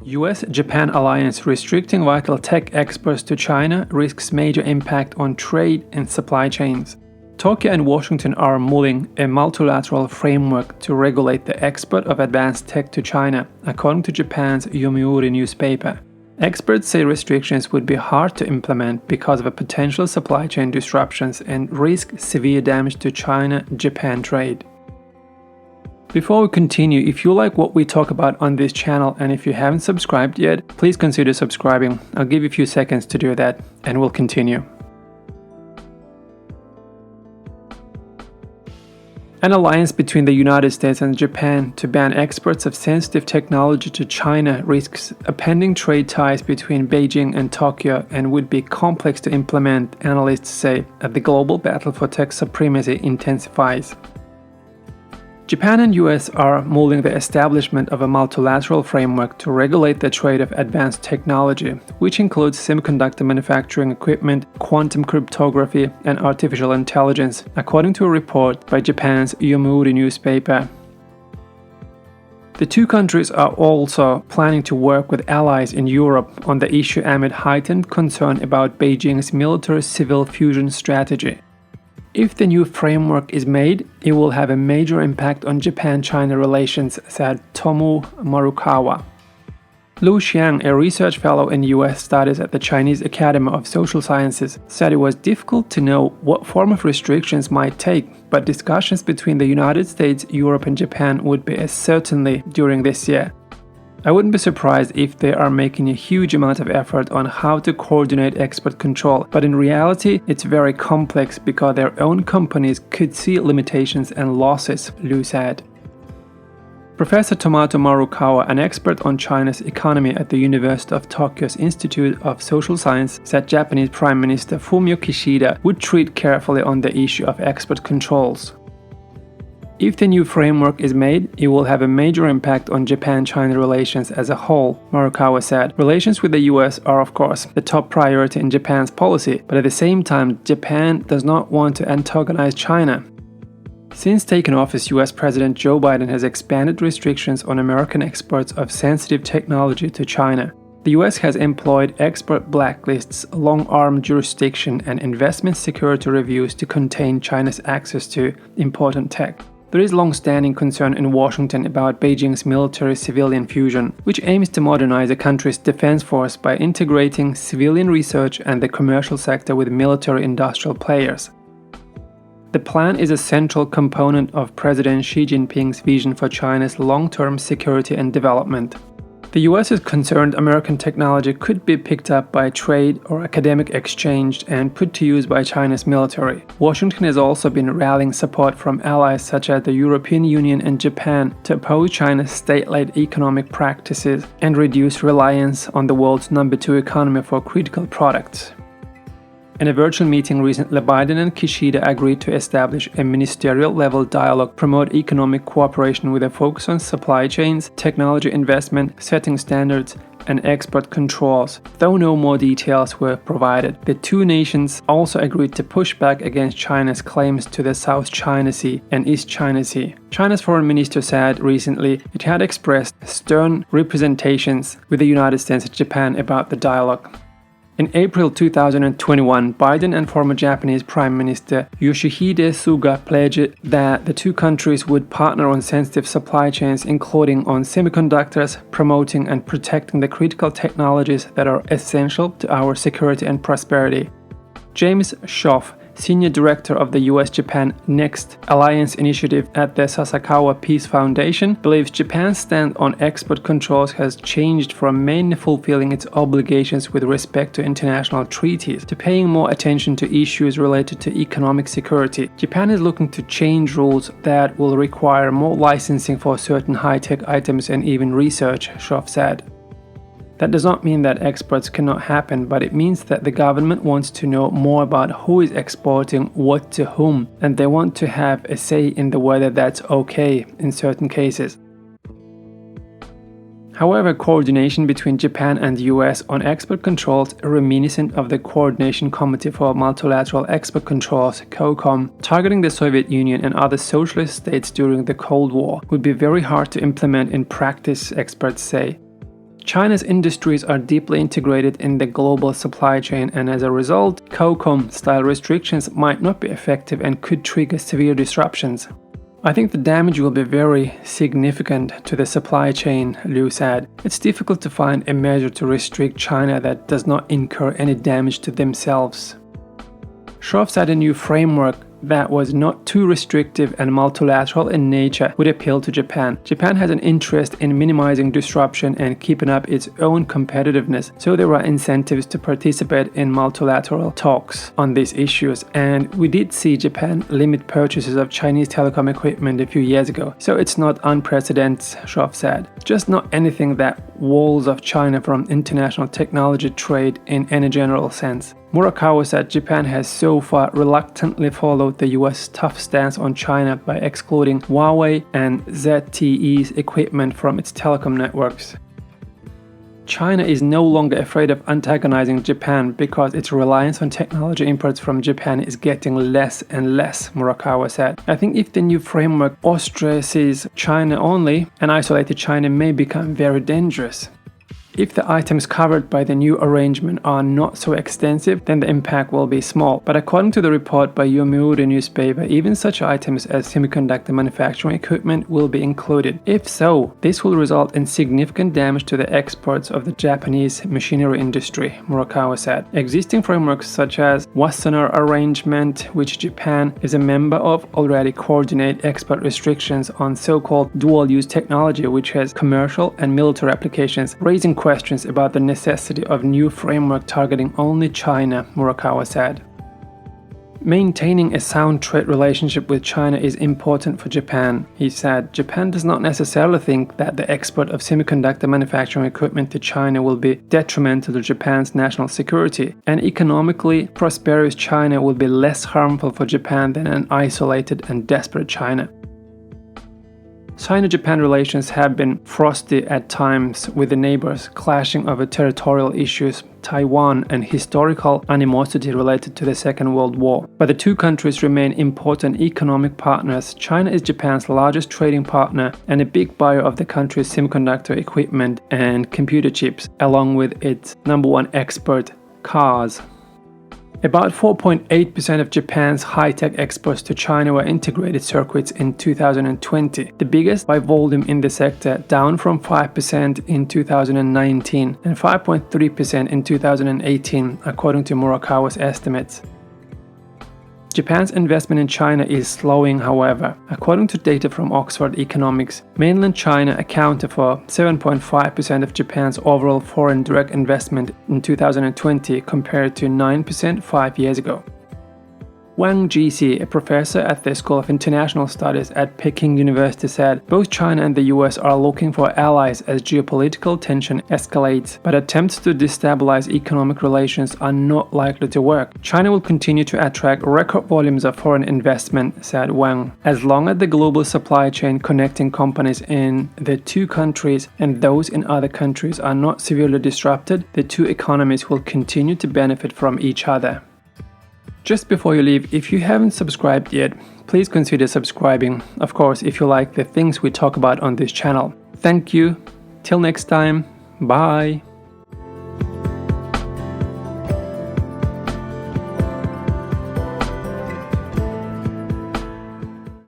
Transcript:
US-Japan alliance restricting vital tech exports to China risks major impact on trade and supply chains. Tokyo and Washington are mulling a multilateral framework to regulate the export of advanced tech to China, according to Japan's Yomiuri newspaper. Experts say restrictions would be hard to implement because of potential supply chain disruptions and risk severe damage to China-Japan trade. Before we continue, if you like what we talk about on this channel and if you haven't subscribed yet, please consider subscribing. I'll give you a few seconds to do that, and we'll continue. An alliance between the United States and Japan to ban exports of sensitive technology to China risks appending trade ties between Beijing and Tokyo and would be complex to implement, analysts say, as the global battle for tech supremacy intensifies. Japan and US are mulling the establishment of a multilateral framework to regulate the trade of advanced technology, which includes semiconductor manufacturing equipment, quantum cryptography, and artificial intelligence, according to a report by Japan's Yomiuri newspaper. The two countries are also planning to work with allies in Europe on the issue amid heightened concern about Beijing's military-civil fusion strategy. If the new framework is made, it will have a major impact on Japan-China relations, said Tomu Marukawa. Lu Xiang, a research fellow in US studies at the Chinese Academy of Social Sciences, said it was difficult to know what form of restrictions might take, but discussions between the United States, Europe and Japan would be a certainty during this year. I wouldn't be surprised if they are making a huge amount of effort on how to coordinate export control, but in reality it's very complex because their own companies could see limitations and losses, Liu said. Professor Tomato Marukawa, an expert on China's economy at the University of Tokyo's Institute of Social Science, said Japanese Prime Minister Fumio Kishida would treat carefully on the issue of export controls. If the new framework is made, it will have a major impact on Japan-China relations as a whole, Marukawa said. Relations with the US are, of course, the top priority in Japan's policy, but at the same time, Japan does not want to antagonize China. Since taking office, US President Joe Biden has expanded restrictions on American exports of sensitive technology to China. The US has employed export blacklists, long-arm jurisdiction, and investment security reviews to contain China's access to important tech. There is long-standing concern in Washington about Beijing's military-civilian fusion, which aims to modernize the country's defense force by integrating civilian research and the commercial sector with military-industrial players. The plan is a central component of President Xi Jinping's vision for China's long-term security and development. The US is concerned American technology could be picked up by trade or academic exchange and put to use by China's military. Washington has also been rallying support from allies such as the European Union and Japan to oppose China's state-led economic practices and reduce reliance on the world's number 2 economy for critical products. In a virtual meeting recently, Biden and Kishida agreed to establish a ministerial-level dialogue, promote economic cooperation with a focus on supply chains, technology investment, setting standards, and export controls. Though no more details were provided, the two nations also agreed to push back against China's claims to the South China Sea and East China Sea. China's foreign minister said recently it had expressed stern representations with the United States and Japan about the dialogue. In April 2021, Biden and former Japanese Prime Minister Yoshihide Suga pledged that the two countries would partner on sensitive supply chains, including on semiconductors, promoting and protecting the critical technologies that are essential to our security and prosperity. James Schoff, Senior Director of the US-Japan Next Alliance Initiative at the Sasakawa Peace Foundation, believes Japan's stand on export controls has changed from mainly fulfilling its obligations with respect to international treaties to paying more attention to issues related to economic security. Japan is looking to change rules that will require more licensing for certain high-tech items and even research, Schoff said. That does not mean that exports cannot happen, but it means that the government wants to know more about who is exporting what to whom, and they want to have a say in whether that's okay in certain cases. However, coordination between Japan and the US on export controls, reminiscent of the Coordination Committee for Multilateral Export Controls (COCOM), targeting the Soviet Union and other socialist states during the Cold War, would be very hard to implement in practice, experts say. China's industries are deeply integrated in the global supply chain, and as a result, COCOM-style restrictions might not be effective and could trigger severe disruptions. I think the damage will be very significant to the supply chain, Liu said. It's difficult to find a measure to restrict China that does not incur any damage to themselves. Shroff said a new framework that was not too restrictive and multilateral in nature would appeal to Japan. Japan has an interest in minimizing disruption and keeping up its own competitiveness, so there are incentives to participate in multilateral talks on these issues. And we did see Japan limit purchases of Chinese telecom equipment a few years ago, so it's not unprecedented, Shroff said. Just not anything that walls off China from international technology trade in any general sense. Murakawa said Japan has so far reluctantly followed the US tough stance on China by excluding Huawei and ZTE's equipment from its telecom networks. China is no longer afraid of antagonizing Japan because its reliance on technology imports from Japan is getting less and less, Murakawa said. I think if the new framework ostracises China only, an isolated China may become very dangerous. If the items covered by the new arrangement are not so extensive, then the impact will be small. But according to the report by Yomiuri newspaper, even such items as semiconductor manufacturing equipment will be included. If so, this will result in significant damage to the exports of the Japanese machinery industry, Murakawa said. Existing frameworks such as Wassenaar Arrangement, which Japan is a member of, already coordinate export restrictions on so-called dual-use technology, which has commercial and military applications, raising questions about the necessity of new framework targeting only China, Murakawa said. Maintaining a sound trade relationship with China is important for Japan, he said. Japan does not necessarily think that the export of semiconductor manufacturing equipment to China will be detrimental to Japan's national security. An economically prosperous China will be less harmful for Japan than an isolated and desperate China. Sino-Japan relations have been frosty at times, with the neighbors clashing over territorial issues, Taiwan, and historical animosity related to the Second World War. But the two countries remain important economic partners. China is Japan's largest trading partner and a big buyer of the country's semiconductor equipment and computer chips, along with its #1 export, cars. About 4.8% of Japan's high-tech exports to China were integrated circuits in 2020, the biggest by volume in the sector, down from 5% in 2019 and 5.3% in 2018, according to Murakawa's estimates. Japan's investment in China is slowing, however. According to data from Oxford Economics, mainland China accounted for 7.5% of Japan's overall foreign direct investment in 2020 compared to 9% 5 years ago. Wang Jixi, a professor at the School of International Studies at Peking University, said both China and the US are looking for allies as geopolitical tension escalates, but attempts to destabilize economic relations are not likely to work. China will continue to attract record volumes of foreign investment, said Wang. As long as the global supply chain connecting companies in the two countries and those in other countries are not severely disrupted, the two economies will continue to benefit from each other. Just before you leave, if you haven't subscribed yet, please consider subscribing, of course, if you like the things we talk about on this channel. Thank you. Till next time, bye.